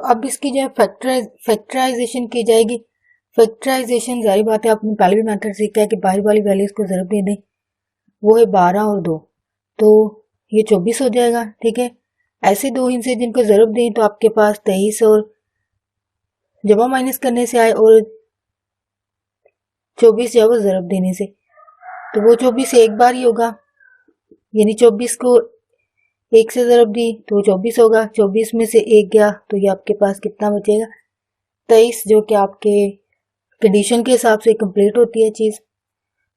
अब इसकी जो है फैक्टराइजेशन की जाएगी। फैक्टराइजेशन जारी बात है, आपने पहले भी मेथड सीखा है कि बाहर वाली वैल्यूज को ज़रूर दे दें, वो है 12 और 2, तो ये 24 हो जाएगा। ठीक है, ऐसे दो हिस्से जिनको ज़रूर दें तो आपके पास 23 और जमा माइनस करने से आए और 24 जो है वो ज़रूर देने से, तो वो 24 एक बार ही होगा, यानी 24 को एक से ज़रूर दी तो 24 होगा। 24 में से एक गया तो ये आपके पास कितना बचेगा, 23, जो कि आपके कंडीशन के हिसाब से कंप्लीट होती है चीज़।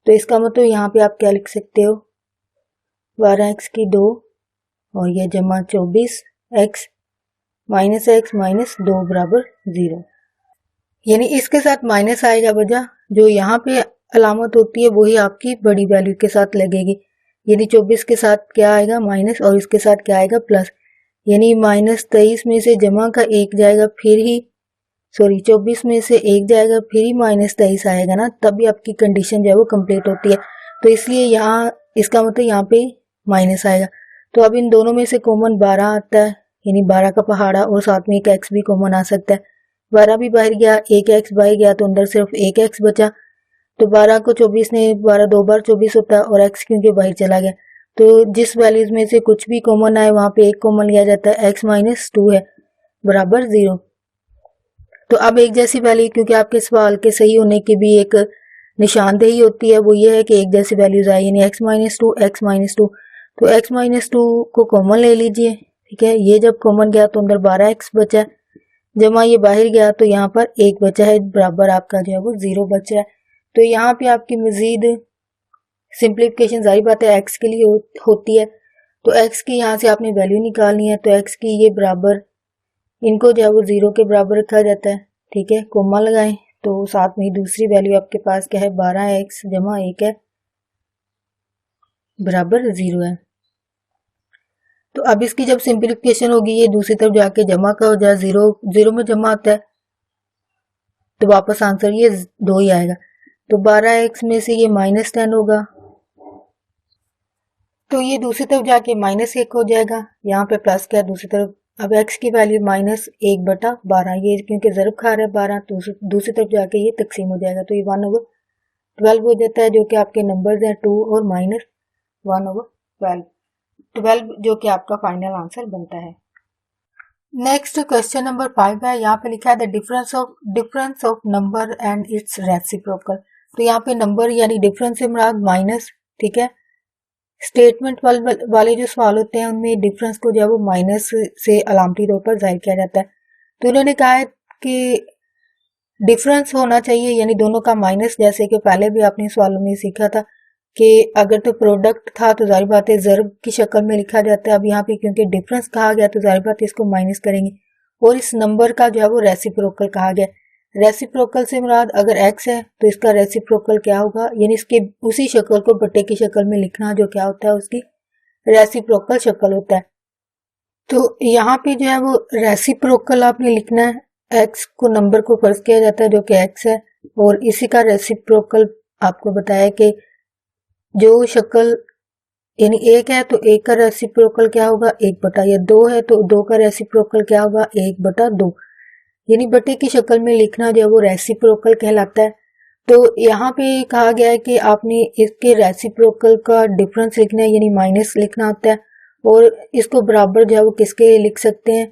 तो इसका मतलब यहाँ पे आप क्या लिख सकते हो, 12x की 2 और यह जमा 24x माइनस 2 बराबर 0, यानी इसके साथ माइनस आएगा वजह जो यहाँ पे अलामत होती है वही आपकी बड़ी वैल्यू के साथ लगेगी, यानी 24 के साथ क्या आएगा माइनस और इसके साथ क्या आएगा प्लस, यानी माइनस 23 में से जमा का एक जाएगा फिर ही 24 में से एक जाएगा फिर ही माइनस 23 आएगा ना, तभी आपकी कंडीशन जो है वो कंप्लीट होती है। तो इसलिए यहाँ इसका मतलब यहाँ पे माइनस आएगा। तो अब इन दोनों में से कॉमन 12 आता है, यानी 12 का पहाड़ा और साथ में एक एक्स भी कॉमन आ सकता है। 12 भी बाहर गया, एक एक्स बाहर गया तो अंदर सिर्फ एक एक्स बचा। तो 12 को 24 ने 12 दो बार 24 होता है और एक्स क्योंकि बाहर चला गया, तो जिस वैल्यूज में से कुछ भी कॉमन आए वहां पे एक कॉमन लिया जाता है, एक्स माइनस 2 है बराबर 0। तो अब एक जैसी वैल्यू, क्योंकि आपके सवाल के सही होने की भी एक निशानदेही होती है, वो ये है कि एक जैसी वैल्यूज आई, यानी एक्स माइनस टू, तो एक्स माइनस 2 को कॉमन ले लीजिए। ठीक है, ये जब कॉमन गया तो अंदर 12x बचा, जमा ये बाहर गया तो यहाँ पर एक बचा है बराबर आपका जो है वो 0 बच रहा है। तो यहाँ पे आपकी मजीद सिंप्लीफिकेशन जारी बात है एक्स के लिए होती है, तो एक्स की यहाँ से आपने वैल्यू निकालनी है, तो एक्स की ये बराबर, इनको जो है वो 0 के बराबर रखा जाता है। ठीक है, कोमा लगाएं तो साथ में दूसरी वैल्यू आपके पास क्या है, 12x जमा 1 है बराबर 0 है। तो अब इसकी जब सिंप्लीफिकेशन होगी ये दूसरी तरफ जाके जमा का हो जाए, 0 में जमा आता है तो वापस आंसर ये 2 ही आएगा। तो 12x में से ये -10 होगा, तो ये दूसरी तरफ जाके -1 हो जाएगा, यहाँ पे प्लस क्या दूसरी तरफ। अब x की वैल्यू -1/12, ये क्योंकि ज़रब खा रहा है 12 तो दूसरी तरफ जाके ये तकसीम हो जाएगा, तो ये 1/12 हो जाता है, जो कि आपके नंबर्स हैं 2 और -1/12, 12 जो कि आपका फाइनल आंसर बनता है। नेक्स्ट क्वेश्चन नंबर 5 है, यहाँ पे लिखा है the difference of number and it's reciprocal. तो यहाँ पे नंबर यानी डिफरेंस से मुराद माइनस। ठीक है, स्टेटमेंट वाले जो सवाल होते हैं उनमें डिफरेंस को जो है वो माइनस से अलामती तौर पर जाहिर किया जाता है। तो उन्होंने कहा है कि डिफरेंस होना चाहिए यानी दोनों का माइनस, जैसे कि पहले भी आपने सवालों में सीखा था कि अगर तो प्रोडक्ट था तो जाहिर बात है ज़र्ब की शक्ल में लिखा जाता है। अब यहाँ पे क्योंकि डिफरेंस कहा गया तो जाहिर बात है इसको माइनस करेंगे, और इस नंबर का जो है वो रेसिप्रोकल कहा गया। रेसिप्रोकल से मुराद अगर x है तो इसका रेसिप्रोकल क्या होगा, यानी इसके उसी शक्ल को बट्टे की शक्ल में लिखना जो क्या होता है उसकी रेसिप्रोकल शक्ल होता है। तो यहाँ पे जो है वो रेसिप्रोकल आपने लिखना है, x को नंबर को फर्ज किया जाता है जो कि x है, और इसी का रेसिप्रोकल आपको बताया कि जो शक्ल यानी 1 है तो 1 का रेसिप्रोकल क्या होगा 1/, या 2 है तो 2 का रेसिप्रोकल क्या होगा 1/2, यानी बट्टे की शक्ल में लिखना जो है वो रेसिप्रोकल कहलाता है। तो यहाँ पे कहा गया है कि आपने इसके रेसिप्रोकल का डिफरेंस लिखना है यानी माइनस लिखना होता है, और इसको बराबर जो है वो किसके लिख सकते हैं,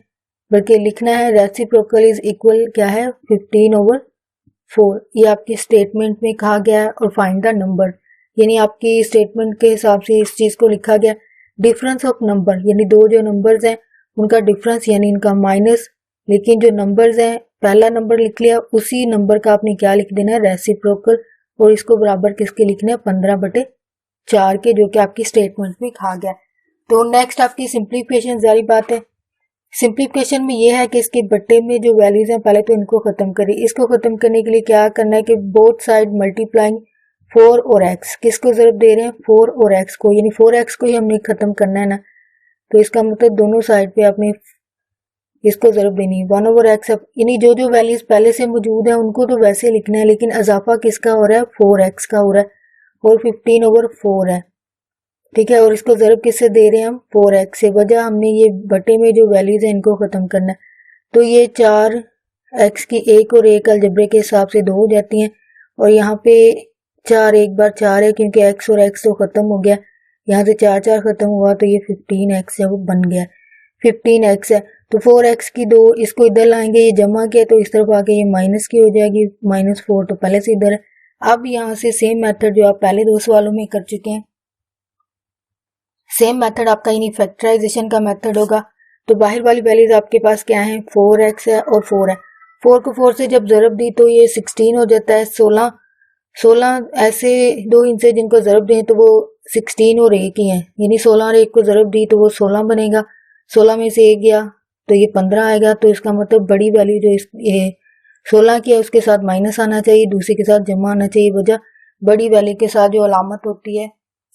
बल्कि लिखना है रेसिप्रोकल इज इक्वल क्या है 15/4, ये आपकी स्टेटमेंट में कहा गया है। और फाइंड द नंबर, यानी आपकी स्टेटमेंट के हिसाब से इस चीज को लिखा गया। डिफरेंस ऑफ नंबर यानी दो जो नंबर्स हैं उनका डिफरेंस यानी इनका माइनस, लेकिन जो नंबर्स हैं पहला नंबर लिख लिया उसी नंबर का आपने क्या लिख देना है रेसिप्रोकल, और इसको बराबर किसके लिखना है 15/4 के, जो कि आपकी स्टेटमेंट में कहा गया। तो नेक्स्ट आपकी सिंप्लीफिकेशन जारी बात है। सिंप्लीफिकेशन में ये है कि इसके बट्टे में जो वैल्यूज हैं पहले तो इनको खत्म करें। इसको खत्म करने के लिए क्या करना है कि बोथ साइड मल्टीप्लाइंग 4 और x, किसको ज़रूर दे रहे हैं 4 और x को, यानी 4x को ही हमने खत्म करना है ना, तो इसका मतलब दोनों साइड पे आपने इसको ज़रूर देनी है 1/x, यानी जो जो वैल्यूज पहले से मौजूद है उनको तो वैसे लिखना है, लेकिन इजाफा किसका हो रहा है 4x का हो रहा है, और 15/4 है। ठीक है, और इसको ज़रूर किससे दे रहे हैं हम 4x से, वजह हमने ये बटे में जो वैल्यूज है इनको खत्म करना है। तो ये 4x की एक और एक अलजेब्रे के हिसाब से 2 हो जाती हैं, और यहाँ पे 4 एक बार 4 है क्योंकि x और x तो ख़त्म हो गया, यहाँ से 4 4 ख़त्म हुआ तो ये 15x है वो बन गया, 15x है। तो 4x की 2 इसको इधर लाएंगे, ये जमा किया तो इस तरफ आके ये माइनस की हो जाएगी, -4 तो पहले से इधर है। अब यहाँ से सेम मेथड जो आप पहले 2 सवालों में कर चुके हैं, सेम मेथड आपका यानी फैक्टराइजेशन का मेथड होगा। तो बाहर वाली वैल्यूज आपके पास क्या है, 4x है और 4 है। 4 को 4 से जब ज़रब दी तो ये 16 हो जाता है। 16 ऐसे 2 हिस्से जिनको ज़रब दें तो वो 16 और 1 ही है, यानी 16 और 1 को ज़रब दी तो वो 16 बनेगा। 16 में से 1 गया तो ये 15 आएगा। तो इसका मतलब बड़ी वैल्यू जो ये 16 की है उसके साथ माइनस आना चाहिए, दूसरे के साथ जमा आना चाहिए। वजह बड़ी वैल्यू के साथ जो अलामत होती है,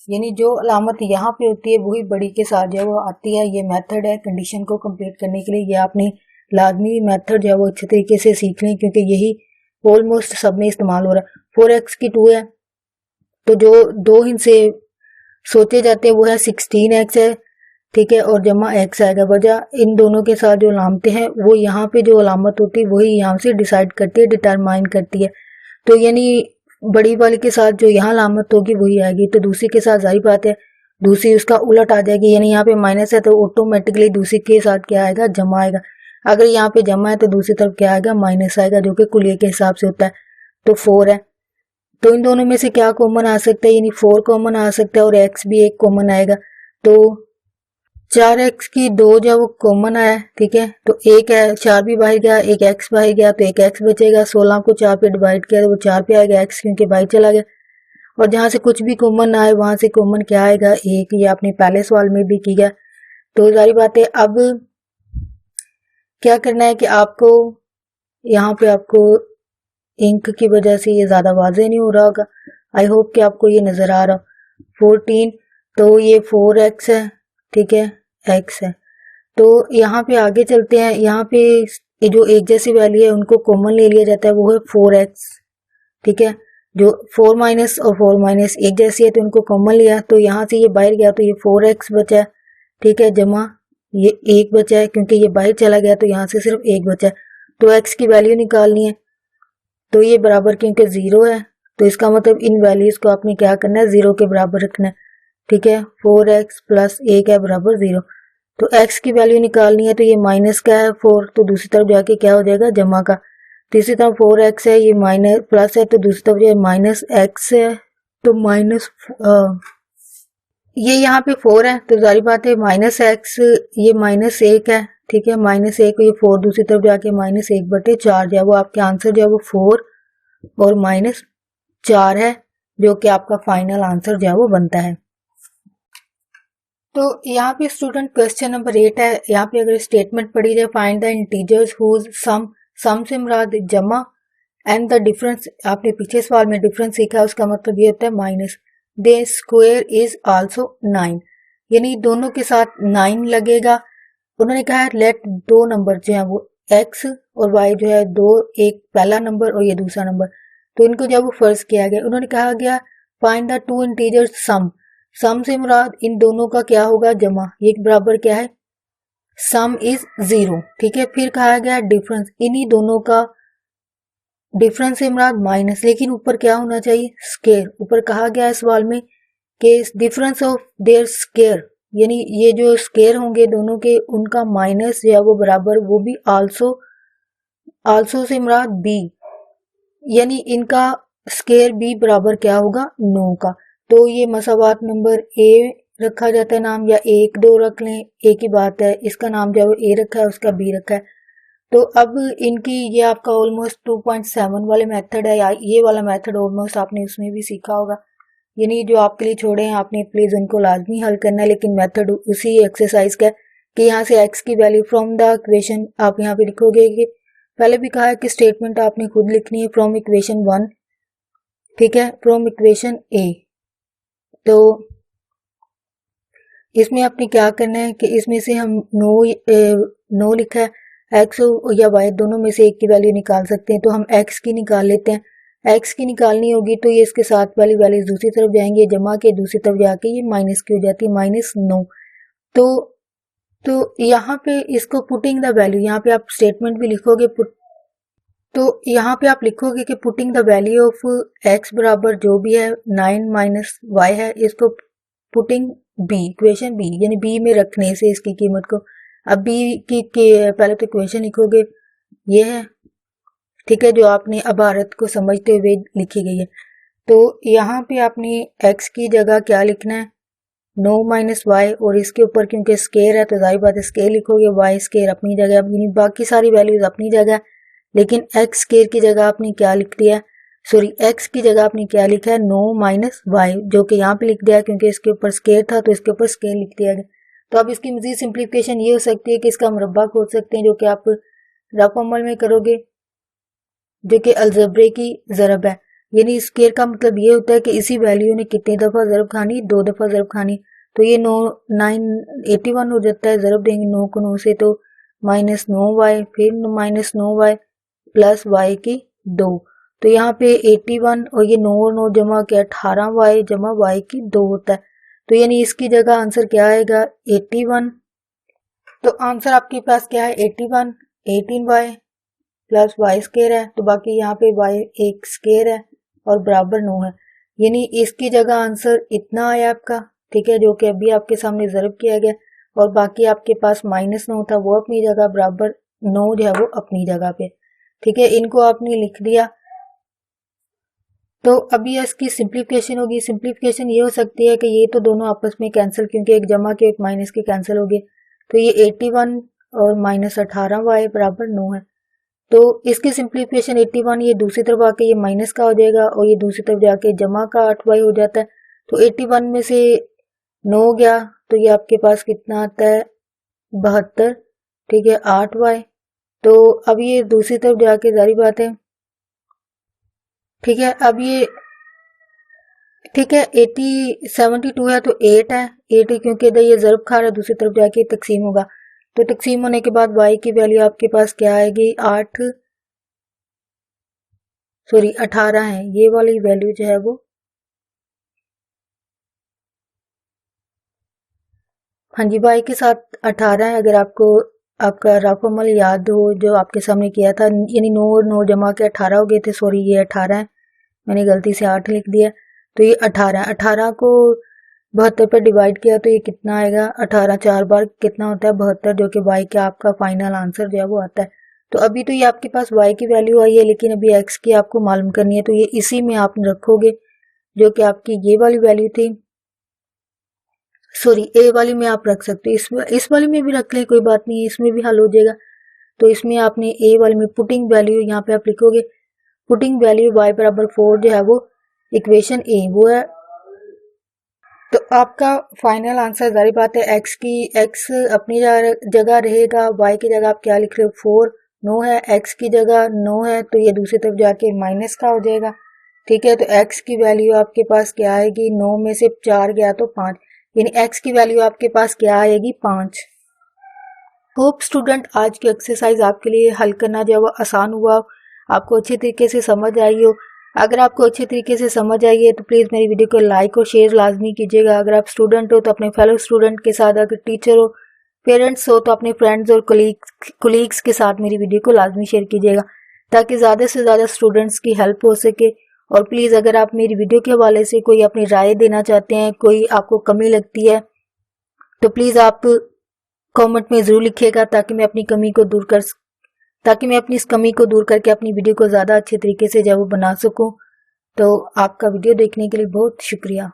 यानी जो अलामत यहाँ पे होती है वही बड़ी के साथ जो है वो आती है। ये मेथड है कंडीशन को कंप्लीट करने के लिए। ये आपने लाजमी मेथड जो है वो अच्छे तरीके से सीख लें क्योंकि यही ऑलमोस्ट सब में इस्तेमाल हो रहा है। 4x की 2 है तो जो 2 हिस्से सोचे जाते हैं वो है 16x है, ठीक है, और जमा x आएगा। वजह इन दोनों के साथ जो अलामतें हैं वो यहाँ पे जो अलामत होती है वही यहाँ से डिसाइड करती है, डिटरमाइन करती है। तो यानी बड़ी वाली के साथ जो यहाँ अलामत होगी वही आएगी। तो दूसरी के साथ जाहिर बात है दूसरी उसका उलट आ जाएगी, यानी यहाँ पे माइनस है तो ऑटोमेटिकली दूसरी के साथ क्या आएगा, जमा आएगा। अगर यहाँ पे जमा है तो दूसरी तरफ क्या आएगा, माइनस आएगा, जो कि कुलिये के हिसाब से होता है। तो 4 है तो इन दोनों में से क्या कॉमन आ सकता है, यानी 4 कॉमन आ सकता है और x भी एक कॉमन आएगा। तो 4x की 2 जो वो कॉमन आया, ठीक है, तो एक है 4 भी बाहर गया, एक x बाहर गया तो एक x बचेगा। 16 को 4 पे डिवाइड किया तो वो 4 पे आएगा x क्योंकि बाहर चला गया। और जहां से कुछ भी कॉमन ना आए वहां से कॉमन क्या आएगा, एक। ये आपने पहले सवाल में भी किया। तो जारी बात है अब क्या करना है कि आपको यहाँ पे आपको इंक की वजह से ये ज्यादा वाज़ेह नहीं हो रहा होगा, आई होप कि आपको ये नजर आ रहा हो। 14 तो ये 4x है, ठीक है, x है। तो यहाँ पे आगे चलते हैं, यहाँ पे ये जो एक जैसी वैल्यू है उनको कॉमन ले लिया जाता है, वो है 4x, ठीक है। जो 4 माइनस और 4 माइनस एक जैसी है तो उनको कॉमन लिया, तो यहाँ से ये बाहर गया तो ये 4x बचा है, ठीक है, जमा ये 1 बचा है क्योंकि ये बाहर चला गया तो यहाँ से सिर्फ 1 बचा है। तो x की वैल्यू निकालनी है, तो ये बराबर क्योंकि 0 है तो इसका मतलब इन वैल्यूज को आपने क्या करना है, 0 के बराबर रखना है, ठीक है। 4x प्लस 1 है बराबर 0। तो x की वैल्यू निकालनी है तो ये माइनस का है 4, तो दूसरी तरफ जाके क्या हो जाएगा, जमा का। तीसरी तरफ 4x है, ये माइनस प्लस है तो दूसरी तरफ जो है माइनस x है, तो माइनस ये यहाँ पे 4 है तो जारी बात है माइनस x, ये माइनस 1 है, ठीक है, माइनस 1, ये 4 दूसरी तरफ जाके माइनस 1/4 जो है वो आपके आंसर जो है वो 4 और माइनस 4 है, जो कि आपका फाइनल आंसर जो है वो बनता है। तो यहाँ पे स्टूडेंट क्वेश्चन नंबर 8 है। यहाँ पे अगर स्टेटमेंट पढ़ी जाए, find the integers whose sum से मुराद जमा एंड द डिफरेंस, आपने पीछे सवाल में डिफरेंस सीखा, उसका मतलब ये होता है minus. They square is also 9, यानी दोनों के साथ 9 लगेगा। उन्होंने कहा है लेट 2 नंबर जो है वो x और y जो है 2, एक पहला नंबर और ये दूसरा नंबर, तो इनको जब वो फर्ज किया गया उन्होंने कहा गया फाइंड द 2 इंटीजर्स सम से मुराद इन दोनों का क्या होगा, जमा। ये बराबर क्या है, सम इज 0, ठीक है। फिर कहा गया डिफरेंस, इन्हीं दोनों का डिफरेंस से मुराद माइनस, लेकिन ऊपर क्या होना चाहिए, स्केयर। ऊपर कहा गया है सवाल में कि डिफरेंस ऑफ देयर स्केयर, यानी ये जो स्केयर होंगे दोनों के उनका माइनस या वो बराबर, वो भी आल्सो से मुराद बी, यानी इनका स्केयर बी बराबर क्या होगा, 9 का। तो ये मसावात नंबर ए रखा जाता है नाम, या 1 2 रख लें, एक ही बात है। इसका नाम जो है वो ए रखा है, उसका बी रखा है। तो अब इनकी ये आपका ऑलमोस्ट 2.7 वाले मेथड है, या ये वाला मेथड ऑलमोस्ट आपने उसमें भी सीखा होगा, यानी जो आपके लिए छोड़े हैं आपने प्लीज उनको लाजमी हल करना है। लेकिन मेथड उसी एक्सरसाइज का है कि यहाँ से x की वैल्यू फ्रॉम द इक्वेशन आप यहाँ पे लिखोगे, कि पहले भी कहा है कि स्टेटमेंट आपने खुद लिखनी है फ्रॉम इक्वेशन 1, ठीक है, फ्रॉम इक्वेशन ए। तो इसमें आपने क्या करना है कि इसमें से हम नो लिखा है, x या y दोनों में से एक की वैल्यू निकाल सकते हैं, तो हम x की निकाल लेते हैं। x की निकालनी होगी तो ये इसके साथ वाली वैल्यूज दूसरी तरफ जाएंगे, जमा के दूसरी तरफ जाके ये माइनस की हो जाती है, -9। तो तो यहाँ पे इसको पुटिंग द वैल्यू, यहाँ पे आप स्टेटमेंट भी लिखोगे तो यहाँ पे आप लिखोगे कि putting the value of x बराबर जो भी है 9 माइनस वाई है, इसको पुटिंग b, इक्वेशन b यानी b में रखने से इसकी कीमत को, अब b की पहले तो इक्वेशन लिखोगे ये है, ठीक है, जो आपने अबारत को समझते हुए लिखी गई है। तो यहाँ पे आपने x की जगह क्या लिखना है 9 माइनस वाई, और इसके ऊपर क्योंकि स्केयर है तो जाहिर बात है स्केयर लिखोगे, y स्केयर अपनी जगह, यानी बाकी सारी वैल्यूज अपनी जगह, लेकिन x स्केयर की जगह आपने क्या लिख दिया, सॉरी x की जगह आपने क्या लिखा है 9 माइनस वाई, जो कि यहाँ पे लिख दिया क्योंकि इसके ऊपर स्केयर था तो इसके ऊपर स्केयर लिख दिया गया। तो अब इसकी मजीद सिंप्लीफिकेशन ये हो सकती है कि इसका मुरब्बा खोज सकते हैं, जो कि आप रफ अमल में करोगे, जो कि अलजबरे की ज़रब है, यानी स्केयर का मतलब ये होता है कि इसी वैल्यू ने कितनी दफ़ा ज़रब खानी, 2 दफ़ा ज़रब खानी। तो ये 981 हो जाता है, ज़रब देंगे 9 को 9 से तो माइनस 9 वाई, फिर माइनस 9 वाई प्लस वाई की 2, तो यहाँ पे 81 और ये 9 और 9 जमा के 18 वाई जमा वाई की 2 होता है। तो यानी इसकी जगह आंसर क्या आएगा 81। तो आंसर आपके पास क्या है 81, 18 वाई प्लस वाई स्केयर है, तो बाकी यहाँ पे वाई एक स्केयर है और बराबर 9 है, यानी इसकी जगह आंसर इतना आया आपका, ठीक है, जो कि अभी आपके सामने ज़रब किया गया, और बाकी आपके पास माइनस 9 था वो अपनी जगह, बराबर 9 जो है वो अपनी जगह पे, ठीक है, इनको आपने लिख दिया। तो अभी इसकी सिंप्लीफिकेशन होगी, सिंप्लीफिकेशन ये हो सकती है कि ये तो दोनों आपस में कैंसिल, क्योंकि एक जमा के एक माइनस के कैंसिल हो गए, तो ये 81 और माइनस 18 वाई बराबर 9 है। तो इसकी सिंप्लीफिकेशन 81 ये दूसरी तरफ आके ये माइनस का हो जाएगा और ये दूसरी तरफ जाके जमा का 8 वाई हो जाता है, तो 81 में से 9 गया तो ये आपके पास कितना आता है 72, ठीक है, 8 वाई। तो अब ये दूसरी तरफ जाके जारी बात है, ठीक है, अब ये ठीक है 72 है तो 8 है, 8 है क्योंकि इधर ये ज़रब खा रहा है, दूसरी तरफ जाके तकसीम होगा, तो तकसीम होने के बाद y की वैल्यू आपके पास क्या आएगी 18 है, ये वाली वैल्यू जो है वो, हाँ जी y के साथ 18 है। अगर आपको आपका रफ अमल याद हो जो आपके सामने किया था, यानी 9 और 9 जमा के 18 हो गए थे, सॉरी ये 18 है, मैंने गलती से 8 लिख दिया, तो ये 18 है, 18 को 72 पर डिवाइड किया तो ये कितना आएगा 18 4 बार कितना होता है 72, जो कि y का आपका फाइनल आंसर जो है वो आता है। तो अभी तो ये आपके पास y की वैल्यू आई है, लेकिन अभी x की आपको मालूम करनी है, तो ये इसी में आप रखोगे, जो कि आपकी ये वाली वैल्यू थी, सॉरी ए वाली में आप रख सकते हो, इस वाली में भी रख लें कोई बात नहीं, इसमें भी हल हो जाएगा। तो इसमें आपने ए वाली में पुटिंग वैल्यू यहाँ पे आप लिखोगे, पुटिंग वैल्यू y बराबर 4 जो है वो इक्वेशन ए वो है, तो आपका फाइनल आंसर जारी बात है x अपनी जगह रहेगा, y की जगह आप क्या लिख रहे हो 4, 9 है, x की जगह 9 है तो ये दूसरी तरफ जाके माइनस का हो जाएगा, ठीक है, तो x की वैल्यू आपके पास क्या आएगी 9 में से 4 गया तो 5, यानी x की वैल्यू आपके पास क्या आएगी 5। होप स्टूडेंट आज की एक्सरसाइज आपके लिए हल करना जो वो आसान हुआ, आपको अच्छे तरीके से समझ आई हो। अगर आपको अच्छे तरीके से समझ आई है तो प्लीज़ मेरी वीडियो को लाइक और शेयर लाजमी कीजिएगा। अगर आप स्टूडेंट हो तो अपने फेलो स्टूडेंट के साथ, अगर टीचर हो पेरेंट्स हो तो अपने फ्रेंड्स और कोलीग्स के साथ मेरी वीडियो को लाजमी शेयर कीजिएगा, ताकि ज़्यादा से ज़्यादा स्टूडेंट्स की हेल्प हो सके। और प्लीज़ अगर आप मेरी वीडियो के हवाले से कोई अपनी राय देना चाहते हैं, कोई आपको कमी लगती है, तो प्लीज़ आप कमेंट में ज़रूर लिखिएगा, ताकि मैं अपनी इस कमी को दूर करके अपनी वीडियो को ज़्यादा अच्छे तरीके से जब बना सकूं। तो आपका वीडियो देखने के लिए बहुत शुक्रिया।